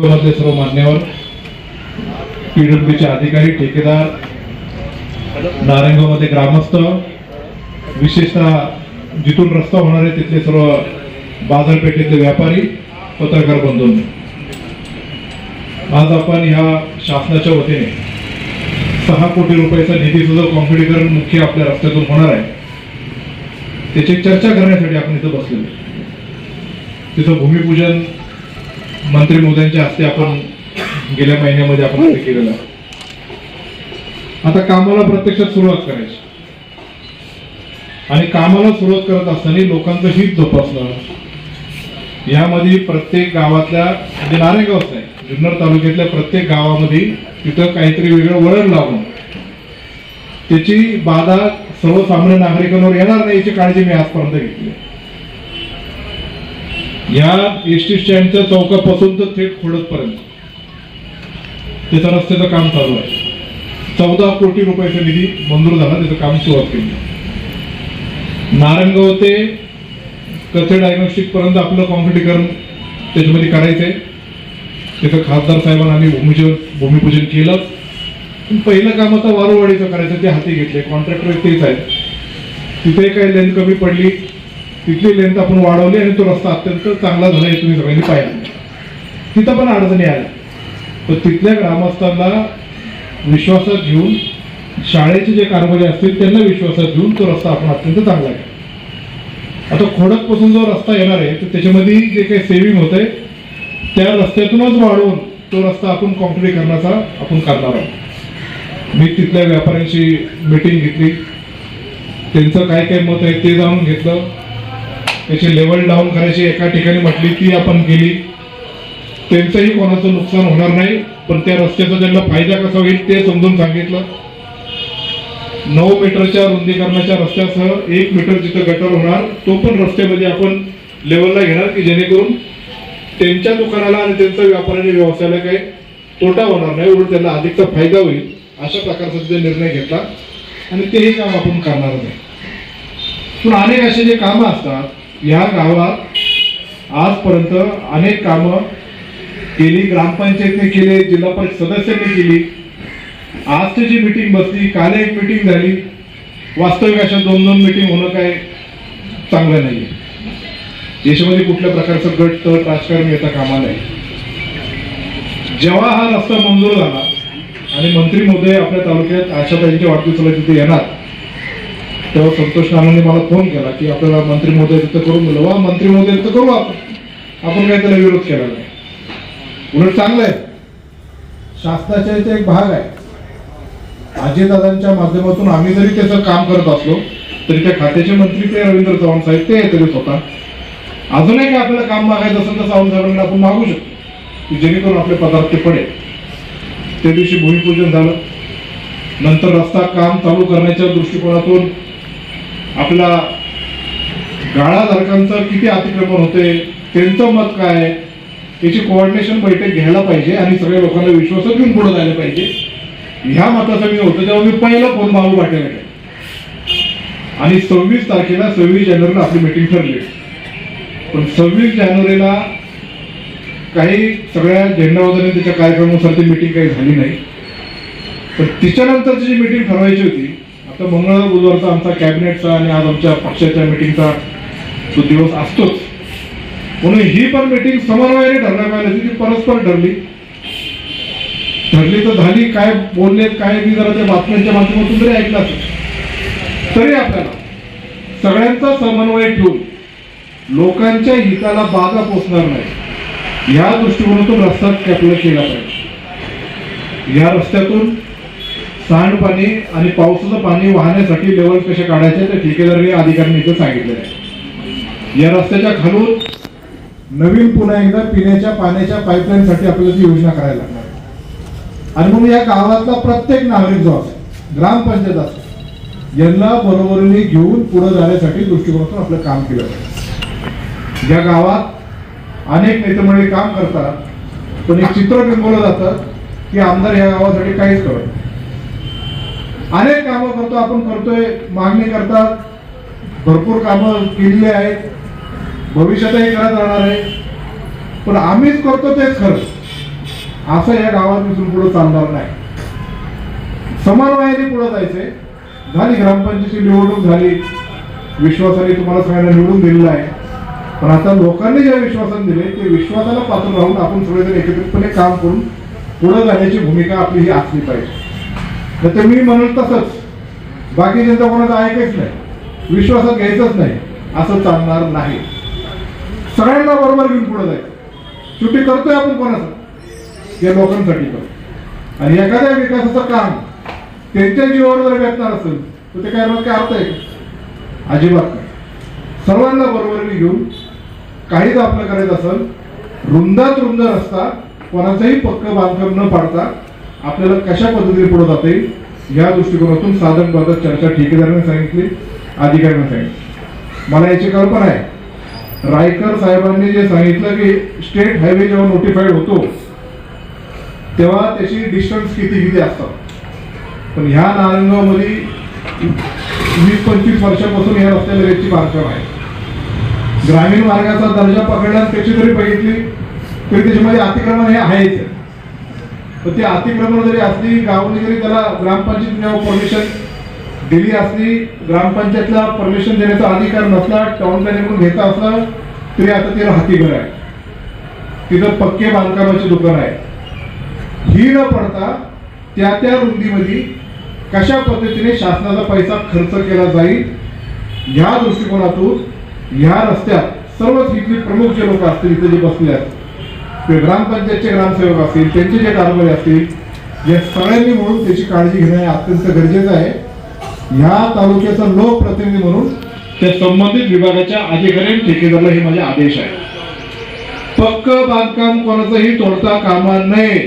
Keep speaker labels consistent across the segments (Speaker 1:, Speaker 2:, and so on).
Speaker 1: मधले सर्व मान्यवर, पीडब्ल्यूचे अधिकारी, ठेकेदार, नारायणगावमध्ये ग्रामस्थ, विशेषतः जिथून रस्ता होणार आहे तिथले सर्व बाजारपेठेतले व्यापारी, पत्रकार बंधूंनो, आज आपण ह्या शासनाच्या वतीने 6 कोटी रुपयाचा निधीचं जो काँक्रिटीकरण मुख्य आपल्या रस्त्यातून होणार आहे त्याची चर्चा करण्यासाठी आपण इथं बसलेलो. तिथं भूमिपूजन मंत्री महोदयांच्या हस्ते आपण गेल्या महिन्यामध्ये आपण केलेलं आहे. आता कामाला प्रत्यक्षात सुरुवात करायची आणि कामाला सुरुवात करत असताना लोकांचं हित जोपासणं, यामध्ये प्रत्येक गावातल्या म्हणजे नारायणगावच नाही, जुन्नर तालुक्यातल्या प्रत्येक गावामध्ये तिथं काहीतरी वेगळं वळण लावून त्याची बाधा सर्वसामान्य नागरिकांवर येणार नाही याची काळजी मी आजपर्यंत घेतली. या एसटी स्टँडच्या चौकापासून तर थेट खोडदपर्यंत त्याचं रस्त्याचं काम चालू आहे. 14 कोटी रुपयाचा निधी मंजूर झाला, त्याचं काम सुरुवात केली. नारायणगाव ते कथे डायग्नोस्टिक पर्यंत आपलं काँक्रिटीकरण त्याच्यामध्ये करायचंय. त्याचं खासदार साहेबांना आम्ही भूमिपूजन केलं. पहिलं काम आता वारुवाडीचं करायचं, ते हाती घेतले. कॉन्ट्रॅक्टर तेच आहेत. तिथे काही लेंथ कमी पडली, तिथली लेंथ आपण वाढवली आणि तो रस्ता अत्यंत चांगला झाला हे तुम्ही सगळ्यांनी पाहिलं. तिथं पण अडचणी आल्या, तर तिथल्या ग्रामस्थांना विश्वासात घेऊन, शाळेचे जे कारभारी असतील त्यांना विश्वासात घेऊन तो रस्ता आपण अत्यंत चांगला केला. आता खोडकपासून जो रस्ता येणार आहे तर त्याच्यामध्ये जे काही सेव्हिंग होतंय त्या रस्त्यातूनच वाढवून तो रस्ता आपण काँक्रिटीकरणाचा आपण करणार आहोत. मी तिथल्या व्यापाऱ्यांशी मीटिंग घेतली, त्यांचं काय काय मत आहे ते जाणून घेतलं. त्याची लेवल डाऊन करायची एका ठिकाणी म्हटली ती आपण केली. त्यांचंही कोणाचं नुकसान होणार नाही, पण त्या रस्त्याचा त्यांना फायदा कसा होईल ते समजून सांगितलं. 9 मीटरच्या रुंदीकरणाच्या रस्त्यासह 1 मीटर जिथं गटर होणार तो पण रस्त्यामध्ये आपण लेवलला घेणार, की जेणेकरून त्यांच्या दुकानाला आणि त्यांच्या व्यापाराने व्यवसायाला काही तोटा होणार नाही, उलट त्यांना अधिकचा फायदा होईल अशा प्रकारचा निर्णय घेतला आणि तेही काम आपण करणार नाही. पण अनेक असे जे कामं असतात, ह्या गावात आजपर्यंत अनेक कामं केली, ग्रामपंचायतने केले, जिल्हा परिषद सदस्यांनी केली. आजची जी मीटिंग बसली, काल एक मीटिंग झाली. वास्तविक अशा 2-2 मीटिंग होणं काय चांगलं नाहीये. देशामध्ये कुठल्या प्रकारचं गट तट राजकारण येता कामा नाही. जेव्हा हा रस्ता मंजूर झाला आणि मंत्री महोदय आपल्या तालुक्यात आशाताईंच्या वाढदिवसाला तिथे येणार, तेव्हा संतोष नानांनी मला फोन केला की आपल्याला मंत्री महोदय तिथं करून दिलं. वा, मंत्री महोदय तिथं करू आपण काय त्याला विरोध केला नाही, उलट चांगलं आहे. शासनाच्या इथे एक भाग आहे. अजितदादांच्या माध्यमातून आम्ही जरी त्याचं काम करत असलो तरी त्या खात्याचे मंत्री ते रवींद्र चव्हाण साहेब ते तरी स्वतः अजूनही काय आपल्याला काम मागायचं असेल तर चव्हाण साहेबांना आपण मागू शकतो की जेणेकरून आपले पदार्थ ते पडेल. त्या दिवशी भूमिपूजन झालं. नंतर रस्ता काम चालू करण्याच्या दृष्टिकोनातून आपला गाळाधारकांचं किती अतिक्रमण होते, त्यांचं मत काय, याची कोऑर्डिनेशन बैठक घ्यायला पाहिजे आणि सगळ्या लोकांना विश्वासात घेऊन पुढे जायला पाहिजे. ह्या मताचा मी होतं तेव्हा मी पहिला फोन बाबू पाटील आणि 26 तारखेला 26 जानेवारीला आपली मीटिंग ठरली. पण 26 जानेवारीला काही सगळ्या झेंडावंदनी त्याच्या कार्यक्रमानुसार ती मीटिंग काही झाली नाही. पण तिच्यानंतरची जी मीटिंग ठरवायची होती, आता मंगळवार बुधवारचा आमचा कॅबिनेटचा आणि आज आमच्या पक्षाच्या मीटिंगचा तो दिवस असतोच, म्हणून ही पण मीटिंग समन्वयाने ठरणार पाहिजे. ती परस्पर ठरली तर झाली. काय बोललेत काय मी जरा त्या बातम्यांच्या माध्यमातून जरी ऐकलं असेल तरी आपल्याला सगळ्यांचा समन्वय ठेवून लोकांच्या हिताला बाधा पोचणार नाही या दृष्टिकोनातून रस्ता आपल्याला केला पाहिजे. या रस्त्यातून सांडपाणी आणि पावसाचं पाणी वाहण्यासाठी लेवल कसे काढायचे ते ठेकेदारी अधिकाऱ्यांनी इथं सांगितलेलं आहे. या रस्त्याच्या खालून नवीन पुन्हा एकदा पिण्याच्या पाण्याच्या पाईपलाईनसाठी आपल्याला ती योजना करायला लागणार आहे. आणि म्हणून या गावातला प्रत्येक नागरिक जो असेल, ग्रामपंचायत असेल, यांना बरोबरीने घेऊन पुढे जाण्यासाठी दृष्टिकोनातून आपलं काम केलं पाहिजे. या गावात अनेक नेते मंडळी काम करतात, पण एक चित्र बिंबवलं जातं की आमदार या गावासाठी काहीच करत नाही. अनेक कामं करतो आपण, करतोय, मागणी करतात, भरपूर कामं केलेली आहेत, भविष्यातही करत राहणार आहे. पण आम्हीच करतो तेच खरं, असं या गावात इथून पुढे चालणार नाही. समन्वयाने पुढे जायचंय. झाली ग्रामपंचायतीची निवडणूक झाली, विश्वासाने तुम्हाला सगळ्यांना निवडून दिलेलं आहे. पण आता लोकांनी ज्या विश्वासाने दिले ते विश्वासाला पात्र राहून आपण सगळेजण एकत्रितपणे काम करून पुढे जाण्याची भूमिका आपली ही असली पाहिजे. तर मी म्हणून तसंच बाकी जनता कोणाचं ऐकायच नाही, विश्वासात घ्यायचंच नाही, असं चालणार नाही. सगळ्यांना बरोबर घेऊन पुढे जायचं. शेवटी करतोय आपण कोणाचं, या लोकांसाठी करतो. आणि एखाद्या विकासाचं काम त्यांच्या जीवावर जर बेतणार असेल तर ते काय अर्थ आहे का? अजिबात नाही. सर्वांना बरोबरीने घेऊन काहीच आपलं करायचं असेल, रुंदात रुंद रस्ता, कोणाचंही पक्क बांधकाम न पाडता आपल्याला कशा पद्धतीने पुढे जाता येईल या दृष्टिकोनातून साधनबाबत चर्चा ठेकेदारांनी सांगितली, अधिकाऱ्यांनी सांगितली. मला याची कल्पना आहे. रायकर साहेबांनी जे सांगितलं की स्टेट हायवे जेव्हा नोटिफाईड होतो तेव्हा त्याची डिस्टन्स किती असतात. पण ह्या नारायणगावमध्ये 20-25 वर्षापासून या रस्त्याला रेटची बांधकाम आहे. ग्रामीण मार्गाचा दर्जा पकडला त्याची जरी बघितली तरी त्याच्यामध्ये अतिक्रमण हे आहेच. पण ते अतिक्रमण जरी असली, गावाने जरी त्याला ग्रामपंचायतीने परमिशन दिली असली, ग्रामपंचायतला परमिशन देण्याचा अधिकार नसला, टाउन प्लॅनिंग घ्यायचा असला तरी आता ते हातीघर आहे. तिथं पक्के बांधकामाची दुकान आहे. ही न पडता त्या त्या रुंदीमध्ये कशा पद्धतीने शासनाचा पैसा खर्च केला जाईल या दृष्टिकोनातून ह्या रस्त्यात सर्वच इथले प्रमुख जे लोक असतील, इथे जे बसले आहेत, ते ग्रामपंचायतचे ग्रामसेवक असतील, त्यांचे जे कारभारी असतील, या सगळ्यांनी म्हणून त्याची काळजी घेणं अत्यंत गरजेचं आहे. ह्या तालुक्याचा लोकप्रतिनिधी म्हणून त्या संबंधित विभागाच्या अधिकारी ठेकेदाराला हे माझे आदेश आहे. पक्क बांधकाम कोणाचंही तोडता कामा नये.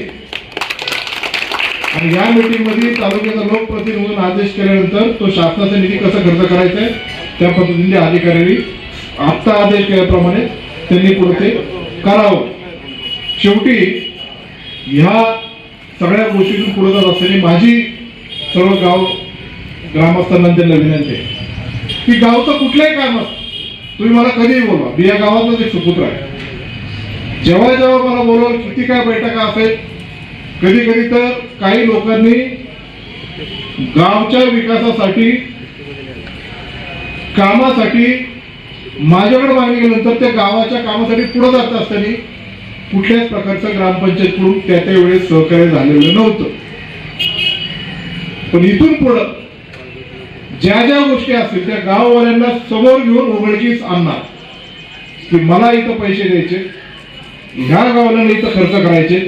Speaker 1: आणि या मीटिंग मध्ये तालुक्याचा लोकप्रतिनिधी म्हणून आदेश केल्यानंतर तो शासनाचा निधी कसा खर्च करायचा आहे त्या पद्धतीने अधिकाऱ्यांनी आता आदेश केल्याप्रमाणे त्यांनी पुढे ते करावं. शेवटी ह्या सगळ्या गोष्टीतून पुढे जात असताना माझी सर्व गाव ग्रामस्थांना त्यांना विनंती आहे की गावचं कुठलंही काम असतं तुम्ही मला कधीही बोलवा. मी या गावातलाच एक सुपुत्र आहे. जेव्हा जेव्हा मला बोलवा, किती काय बैठका असेल, कधी कधी तर काही लोकांनी गावच्या विकासासाठी कामासाठी माझ्याकडे मागणी केल्यानंतर त्या गावाच्या कामासाठी पुढे जात असताना कुठल्याच प्रकारचं ग्रामपंचायतकडून त्या वेळेस सहकार्य झालेलं नव्हतं. पण इथून पुढं ज्या ज्या गोष्टी असतील त्या गाववाल्यांना समोर घेऊन उघडकीस आणणार की मला इथं पैसे द्यायचे, ह्या गावाला इथं खर्च करायचे,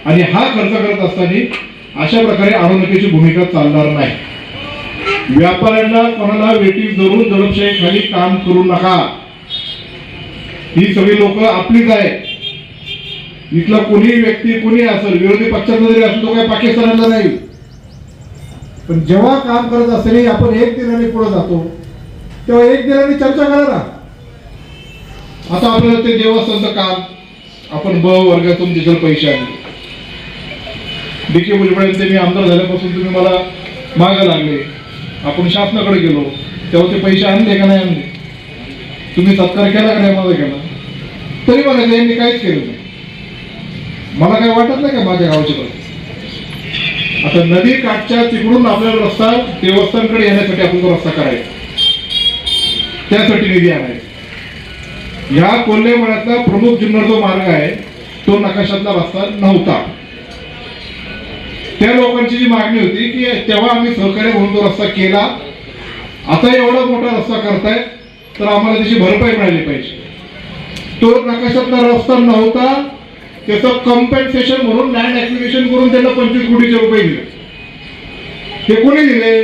Speaker 1: आणि हा खर्च करत असताना अशा प्रकारे अडवणुकीची भूमिका चालणार नाही. व्यापाऱ्यांना कोणाला वेटीस धरून दडपशाही खाली काम करू नका. ही सगळी लोक आपलीच आहे. इथला कोणी व्यक्ती कोणी असेल, विरोधी पक्षाचा जरी असतो तो काय पाकिस्तानाला नाही. पण जेव्हा काम करत असताना आपण एक दिनाने पुढे जातो तेव्हा एक दिनाने चर्चा करा ना. आता आपल्याला ते देवस्थानचं काम आपण ब वर्गातून तिथं पैसे आणले. DK भुजबळांचे मी आमदार झाल्यापासून तुम्ही मला मागे लागले, आपण शासनाकडे गेलो तेव्हा ते पैसे आणले का नाही आणले, तुम्ही सत्कार केला का नाही माझा केला, तरी मला यांनी काहीच केलं नाही. मला काय वाटत नाही का माझ्या गावची परिस्थिती. आता नदी काठच्या तिकडून आपल्याला रस्ता देवस्थानकडे येण्यासाठी आपण तो रस्ता करायचा, त्यासाठी निधी आणायचा. ह्या कोल्हे मळ्यातला प्रमुख जुन्नर जो मार्ग आहे तो नकाशातला रस्ता नव्हता. त्या लोकांची जी मागणी होती की तेव्हा आम्ही सहकार्य म्हणून तो रस्ता केला, आता एवढा मोठा रस्ता करताय तर आम्हाला त्याची भरपाई मिळाली पाहिजे. तो नकाशातला रस्ता नव्हता, त्याचं कॉम्पेन्सेशन म्हणून लँड ऍक्विजिशन करून त्यांना 25 कोटीचे रुपये दिले. हे कोणी दिले?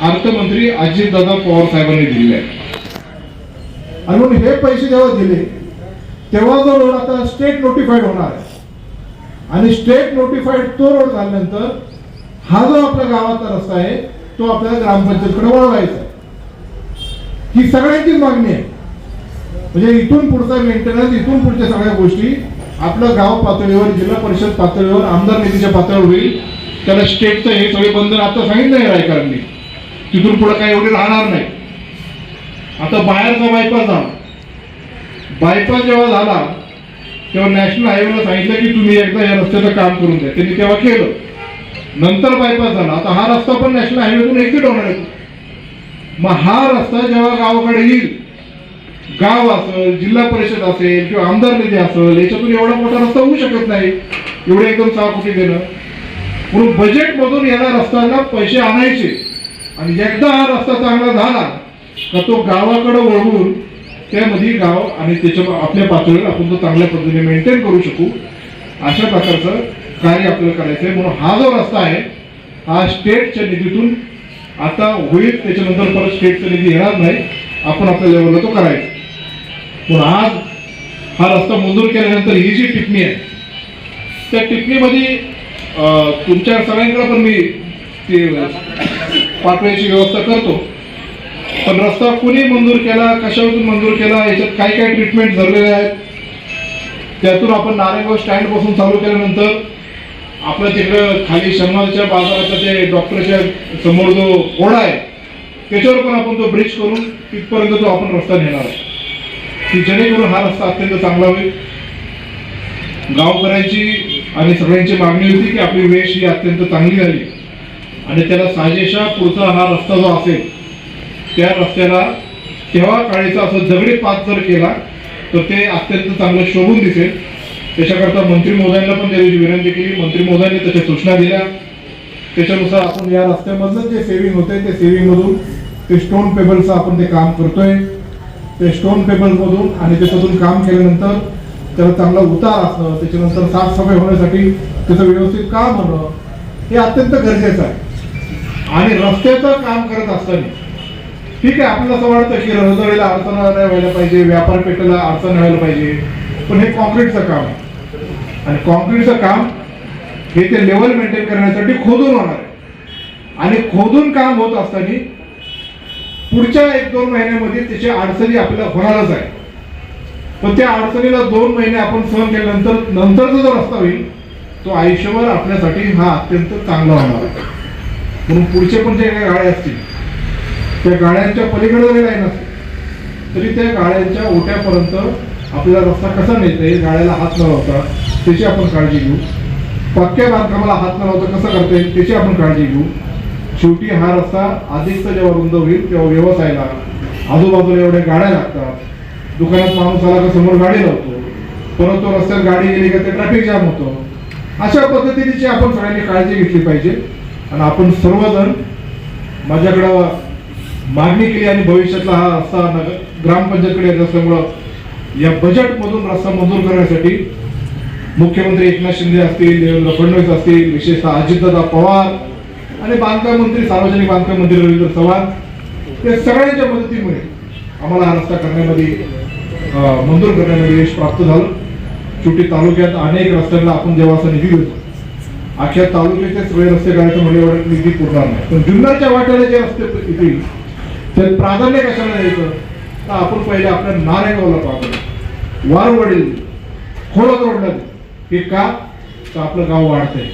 Speaker 1: अर्थमंत्री अजितदादा पवार साहेबांनी दिले. आणि म्हणून हे पैसे जेव्हा दिले तेव्हा जो रोड आता स्टेट नोटिफाईड होणार आहे, आणि स्टेट नोटिफाईड तो रोड झाल्यानंतर हा जो आपल्या गावाचा रस्ता आहे तो आपल्याला ग्रामपंचायतकडे वळवायचा. ही सगळ्यांचीच मागणी आहे. म्हणजे इथून पुढचा मेंटेनन्स, इथून पुढच्या सगळ्या गोष्टी आपलं गाव पातळीवर, जिल्हा परिषद पातळीवर, आमदार निधीच्या पातळीवर होईल. त्याला स्टेटचं हे सगळे बंधन आता सांगितलं आहे रायकरांनी, तिथून पुढे काही एवढे राहणार नाही. आता बाहेरचा बायपास झाला, बायपास जेव्हा झाला तेव्हा नॅशनल हायवेला सांगितलं की तुम्ही एकदा या रस्त्याचं काम करून द्या. त्यांनी तेव्हा केलं. नंतर बायपास झाला. आता हा रस्ता पण नॅशनल हायवेतून एक्झिट होणार आहे. मग हा रस्ता जेव्हा गावाकडे येईल, गाव असेल, जिल्हा परिषद असेल किंवा आमदार निधी असेल, याच्यातून एवढा मोठा रस्ता होऊ शकत नाही. एवढे एकदम 6 कोटी देणं. म्हणून बजेटमधून याला रस्त्याला पैसे आणायचे आणि एकदा हा रस्ता चांगला झाला का तो गावाकडे वळवून त्यामध्ये गाव आणि त्याच्या आपल्या पातळीवर आपण तो चांगल्या पद्धतीने मेंटेन करू शकू, अशा प्रकारचं कार्य आपल्याला करायचं आहे. म्हणून हा जो रस्ता आहे हा स्टेटच्या निधीतून आता होईल. त्याच्यानंतर परत स्टेटचा निधी येणार नाही. आपण आपल्या लेवलला तो करायचा. म्हणून आज हा रस्ता मंजूर केल्यानंतर ही जी टिप्पणी आहे त्या टिप्पणीमध्ये तुमच्या सगळ्यांकडे पण मी ती पाठवायची व्यवस्था करतो. पण रस्ता कुणी मंजूर केला, कशावरून मंजूर केला, याच्यात काय काय ट्रीटमेंट झालेले आहेत, त्यातून आपण नारायणगाव स्टँड पासून चालू केल्यानंतर आपलं तिकडं खाली शनिवारच्या बाजाराचा ते डॉक्टरच्या समोर जो ओढा आहे त्याच्यावर पण आपण तो ब्रिज करून तिथपर्यंत तो आपण रस्ता नेणार आहे की जेणेकरून हा रस्ता अत्यंत चांगला होईल. गावकऱ्यांची आणि सगळ्यांची मागणी होती की आपली वेश ही अत्यंत चांगली झाली आणि त्याला साजेशा पुढचा हा रस्ता जो असेल त्या रस्त्याला तेव्हा काळीचा असं दगडी पात जर केला तर ते अत्यंत चांगलं शोभून दिसेल. त्याच्याकरता मंत्री महोदयांना पण त्या दिवशी विनंती केली. मंत्री महोदयांनी त्याच्या सूचना दिल्या. त्याच्यानुसार आपण या रस्त्यामधलं जे सेव्हिंग होते ते सेव्हिंग मधून ते स्टोन पेबलचं आपण ते काम करतोय. ते स्टोन पेबल मधून आणि त्याच्यातून काम केल्यानंतर त्याला चांगला उतार असणं, त्याच्यानंतर साफसफाई होण्यासाठी त्याचं व्यवस्थित काम होणं हे अत्यंत गरजेचं आहे. आणि रस्त्याचं काम करत असताना ठीक आहे, आपल्याला असं वाटतं की रहदारीला अडचण नाही व्हायला पाहिजे, व्यापार पेठेला अडचण व्हायला पाहिजे, पण हे कॉन्क्रीटचं काम आहे आणि कॉन्क्रीटचं काम हे ते लेवल मेंटेन करण्यासाठी खोदून होणार आहे. आणि खोदून काम होत असताना पुढच्या 1-2 महिन्यामध्ये त्याच्या अडचणी आपल्याला होणारच आहे. पण त्या अडचणीला 2 महिने आपण सहन केल्यानंतर नंतरचा जो रस्ता होईल तो आयुष्यभर आपल्यासाठी हा अत्यंत चांगला होणार आहे. म्हणून पुढचे पण जे काही गाड्या असतील त्या गाड्यांच्या पलीकडे जरी लाईन असेल तरी त्या गाड्यांच्या ओट्यापर्यंत आपल्याला रस्ता कसा नेता येईल, गाड्याला हात न लावता त्याची आपण काळजी घेऊ. पक्क्या बांधकामाला हात न लावता कसं करता येईल त्याची आपण काळजी घेऊ. शेवटी हा रस्ता अधिकचा जेव्हा रुंद होईल तेव्हा व्यवसायाला आजूबाजूला एवढ्या गाड्या लागतात. दुकानात माणूस आला का समोर गाडी लावतो, परत तो रस्त्यात गाडी गेली का ते ट्रॅफिक जाम होतो. अशा पद्धतीची आपण सगळ्यांनी काळजी घेतली पाहिजे. आणि आपण सर्वजण माझ्याकडं मागणी केली आणि भविष्यातला हा रस्ता ग्रामपंचायतकडे येत असल्यामुळं या बजेटमधून रस्ता मंजूर करण्यासाठी मुख्यमंत्री एकनाथ शिंदे असतील, देवेंद्र फडणवीस असतील, विशेषतः अजितदादा पवार आणि बांधकाम मंत्री, सार्वजनिक बांधकाम मंत्री रवींद्र चव्हाण या सगळ्यांच्या मदतीमुळे आम्हाला हा रस्ता करण्यामध्ये मंजूर करण्यामध्ये यश प्राप्त झालं. शेवटी तालुक्यात अनेक रस्त्यांना आपण जेव्हा असा निधी देतो, अख्ख्या तालुक्याचे सगळे रस्ते करायचं म्हणजे एवढा निधी पुरणार नाही. पण जुन्नरच्या वाट्याला जे रस्ते येतील त्यात प्राधान्य कशाला द्यायचं तर आपण पहिले आपल्या नारायणगावला पाहतो, वारवडील, खोडद रोडला हे का तर आपलं गाव वाढतंय.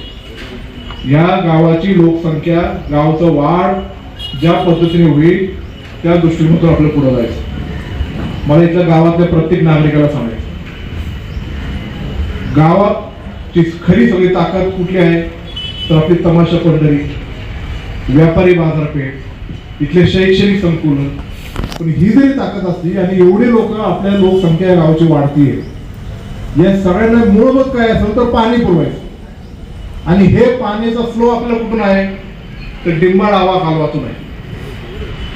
Speaker 1: या गावाची लोकसंख्या, गावचं वाढ ज्या पद्धतीने होईल त्या दृष्टीने आपलं पुढे जायचं. मला इथल्या गावातल्या प्रत्येक नागरिकाला सांगायचं गावाची खरी सगळी ताकद कुठली आहे तर आपली तमाशा पंढरी, व्यापारी बाजारपेठ, इथले शैक्षणिक संकुलन. पण ही जरी ताकद असली आणि एवढे लोक आपल्या लोकसंख्या गावाची वाढतीये, या सगळ्यांना मूलभूत काय असेल तर पाणी पुरवायचं. आणि हे पाण्याचा फ्लो आपल्याला कुठून आहे तर डिंबाळ आवा कालवातून आहे.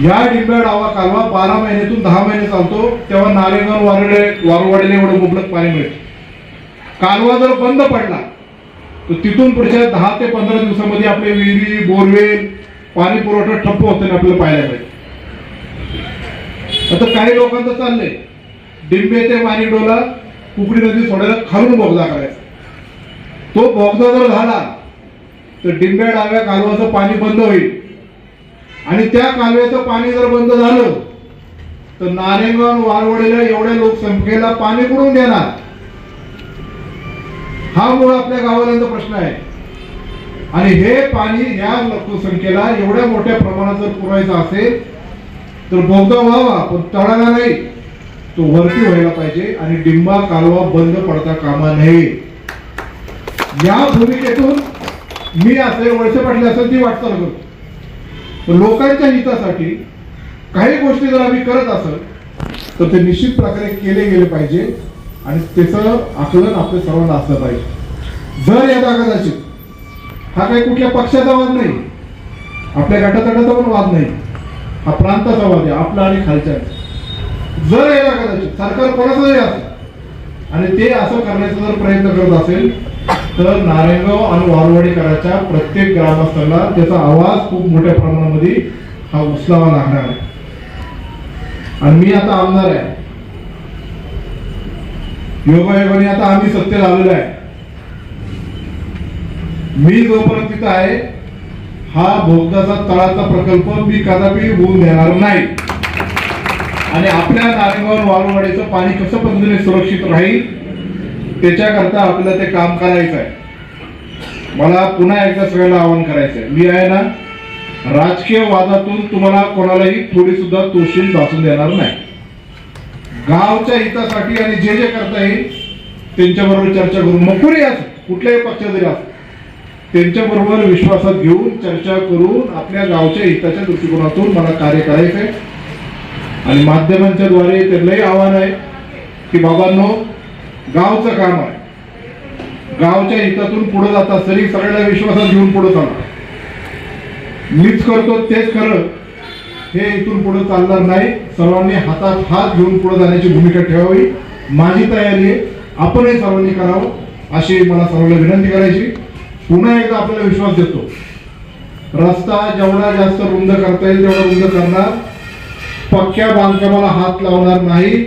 Speaker 1: या डिंबाळ आवा कालवा 12 महिन्यातून 10 महिने चालतो, तेव्हा नारेगाव वारवाडीला एवढं मुबलक पाणी मिळतं. कालवा जर बंद पडला तर तिथून पुढच्या 10 ते 15 दिवसामध्ये आपले विहिरी, बोरवेल, पाणी पुरवठा ठप्प होताना आपल्याला पाहायला मिळेल. आता काही लोकांचं चाललंय डिंबे ते माणिकडोला कुकडी नदी सोडायला खालून बोगदा करायचा. तो बोगदा जर झाला तर डिंब्या डाव्या कालव्याचं पाणी बंद होईल आणि त्या कालव्याचं पाणी जर बंद झालं तर नारेगाव वारवडीला एवढ्या लोकसंख्येला पाणी कुठून देणार, हा मूळ आपल्या गावाल्यांचा प्रश्न आहे. आणि हे पाणी या लोकसंख्येला एवढ्या मोठ्या प्रमाणात जर पुरवायचं असेल तर बोगदा व्हावा, पण तळाला नाही. तो वरती व्हायला पाहिजे आणि डिंबा कालवा बंद पडता कामा नये. या भूमिकेतून मी असेल, वळसे पाटील असेल, ती वाटचाल करतो. लोकांच्या हितासाठी काही गोष्टी जर आम्ही करत असेल तर ते निश्चित प्रकारे केले गेले पाहिजे आणि त्याचं आकलन आपल्या सर्वांना असलं पाहिजे. जर या कदाचित हा काही कुठल्या पक्षाचा वाद नाही, आपल्या गटातटाचा पण वाद नाही, हा प्रांताचा वाद आहे, आपला आणि खालच्या. जर याला कदाचित सरकार कोणाचं जरी असेल आणि ते असं करण्याचा जर प्रयत्न करत असेल तर नारायणगाव आणि वारवाडीकरांच्या प्रत्येक ग्रामस्थांना त्याचा आवाज खूप मोठ्या प्रमाणामध्ये हा उचलावा लागणार आहे. आणि मी आता आमदार आहे, योगायोगाने आता आम्ही सत्तेत आलेलो आहे. मी जोपर्यंत तिथं आहे हा भोगदाचा तळाचा प्रकल्प मी कदापि होऊन देणार नाही आणि आपल्या नारायणगाव वारवाडीचं पाणी कसं पद्धतीने सुरक्षित राहील त्याच्याकरता आपल्याला ते काम करायचं आहे. मला पुन्हा एकदा सगळ्यांना आवाहन करायचं आहे, मी आहे ना राजकीय वादातून तुम्हाला कोणालाही थोडी सुद्धा तोशील भासून देणार नाही. गावच्या हितासाठी आणि जे जे करता येईल त्यांच्याबरोबर चर्चा करून, मग कुणी असो, कुठल्याही पक्ष जरी असो, त्यांच्याबरोबर विश्वासात घेऊन चर्चा करून आपल्या गावच्या हिताच्या दृष्टिकोनातून मला कार्य करायचं आहे. आणि माध्यमांच्या द्वारे त्यांनाही आव्हान आहे की बाबांनो, गावचं काम आहे, गावच्या हितातून पुढे जात असताना सगळ्यांना विश्वासात घेऊन पुढे चालणार. मीच करतो तेच खरं हे इथून पुढे चालणार नाही. सर्वांनी हातात हात घेऊन पुढे जाण्याची भूमिका ठेवावी. माझी तयारी आहे, आपणही सर्वांनी करावं अशी मला सर्वांना विनंती करायची. पुन्हा एकदा आपल्याला विश्वास देतो, रस्ता जेवढा जास्त रुंद करता येईल तेवढा रुंद करणार, पक्क्या बांधकामाला हात लावणार नाही.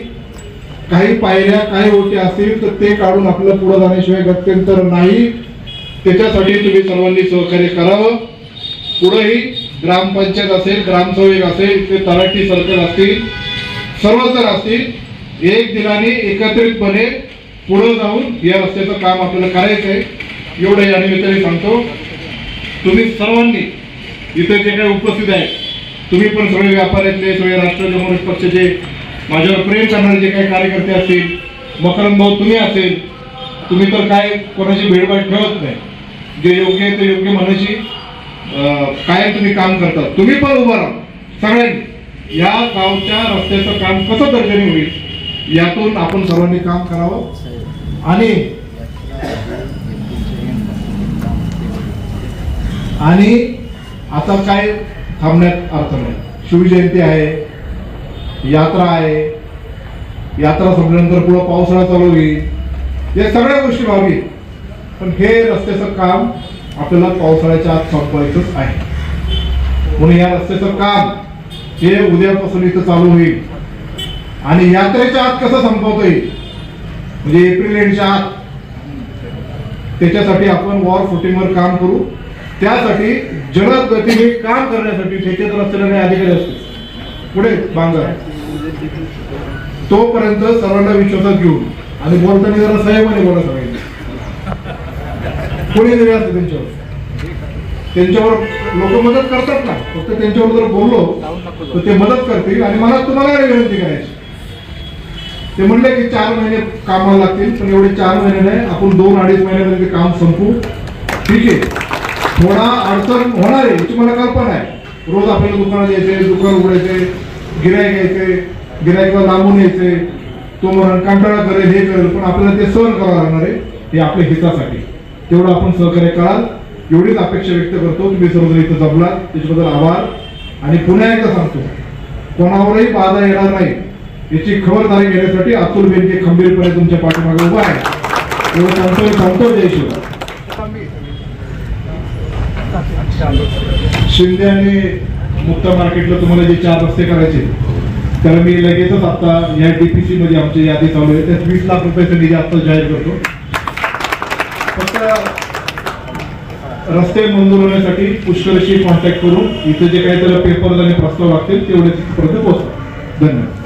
Speaker 1: काही पायऱ्या काही ओटी असतील तर ते काढून आपल्याला पुढे जाण्याशिवाय गत्यंतर नाही. त्याच्यासाठी तुम्ही सर्वांनी सहकार्य करावं. पुढेही ग्रामपंचायत असेल, ग्रामसेवक असेल, ते तलाठी सर्कल असतील, सर्व जर असतील, एक दिलाने एकत्रितपणे पुढे जाऊन या रस्त्याचं काम आपल्याला करायचं आहे. एवढं या निमित्ताने सांगतो. तुम्ही सर्वांनी इथे जे काही उपस्थित आहे, तुम्ही पण सगळे व्यापाऱ्यातले, सगळे राष्ट्रवादी काँग्रेस पक्षाचे, माझ्यावर प्रेम करणारे जे काही कार्यकर्ते असतील, मकरंद भाऊ तुम्ही असेल, तुम्ही तर काय कोणाची भेडभाड ठेवत नाही. जे योग्य आहे ते योग्य म्हणायची काय तुम्ही काम करतात. तुम्ही पण उभं राहा. सगळ्यांनी या गावच्या रस्त्याचं काम कसं दर्जाने होईल यातून आपण सर्वांनी काम करावं. आणि आता काय थांबण्यात अर्थ नाही. शिवजयंती आहे, यात्रा आहे, यात्रा संपल्यानंतर पुढे पावसाळा चालू होईल, या सगळ्या गोष्टी व्हावी. पण हे रस्त्याचं काम आपल्याला पावसाळ्याच्या आत संपवायचंच आहे. म्हणून या रस्त्याचं काम हे उद्यापासून इथं चालू होईल आणि यात्रेच्या आत कसं संपवता येईल म्हणजे एप्रिल एंडच्या आत, त्याच्यासाठी आपण वॉर फुटिंगवर काम करू. त्यासाठी जलद गतीने काम करण्यासाठी ठेकेदार असलेले अधिकारी असतील पुढे बांगर, तोपर्यंत सर्वांना विश्वासात घेऊन आणि बोलताना जरा संयमाने बोला. सगळ्यांनी कोणी जरी असतं त्यांच्यावर लोक मदत करतात ना, फक्त त्यांच्यावर जर बोललो तर ते मदत करतील. आणि मला तुम्हाला विनंती करायची, ते म्हणले की 4 महिने कामाला लागतील, पण एवढे 4 महिने नाही, आपण 2-2.5 महिन्यामध्ये काम संपू. ठीक आहे, थोडा अडचण होणार आहे याची मला कल्पना आहे. रोज आपल्याला दुकानात यायचे, दुकान उघडायचे, गिराईक यायचे, गिराईकला लांबून यायचे, तो म्हणून कंटाळा करेल, हे करेल, पण आपल्याला ते सहन करावं लागणार आहे. हे आपल्या हितासाठी तेवढं आपण सहकार्य कराल एवढीच अपेक्षा व्यक्त करतो. तुम्ही सर्वजण इथं जमलात त्याच्याबद्दल आभार. आणि पुन्हा एकदा सांगतो, कोणावरही बाधा येणार नाही याची खबरदारी घेण्यासाठी अतुल बेनके खंबीरपणे तुमच्या पाठीमागे उभा आहे. एवढं सांगतो. जय शिवराय. शिंदे आणि मुक्ता मार्केटला तुम्हाला जे 4 रस्ते करायचे त्याला मी लगेचच आता या डीपीसी मध्ये आमची यादी चालू आहे, त्यात 20 लाख रुपयाचा निधी आता जाहीर करतो. फक्त रस्ते मंजूर होण्यासाठी पुष्कळशी कॉन्टॅक्ट करून इथे जे काही त्याला पेपर आणि प्रस्ताव लागतील तेवढे तिथपर्यंत पोहोचतो. धन्यवाद.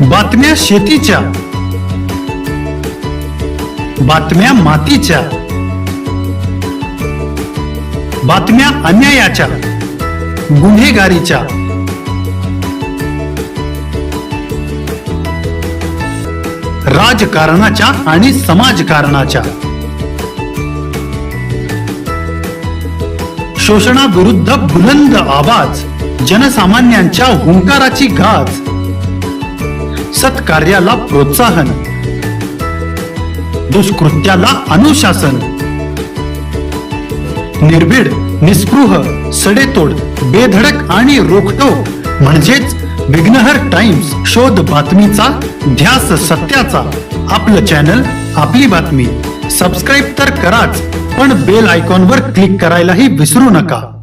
Speaker 2: बातम्या शेतीच्या, बातम्या मातीच्या, बातम्या अन्यायाच्या, गुन्हेगारीच्या, राजकारणाच्या आणि समाजकारणाच्या, शोषणाविरुद्ध बुलंद आवाज, जनसामान्यांच्या हुंकाराची गाज, सत्कार्याला प्रोत्साहन, दुष्कृत्याला अनुशासन, निर्भीड, निस्पृह, सडेतोड, बेधडक आणि रोखटोक म्हणजेच विघ्नहर टाइम्स. शोध बातमीचा, ध्यास सत्याचा. आपलं चॅनल, आपली बातमी. सबस्क्राईब तर कराच, पण बेल आयकॉनवर क्लिक करायलाही विसरू नका.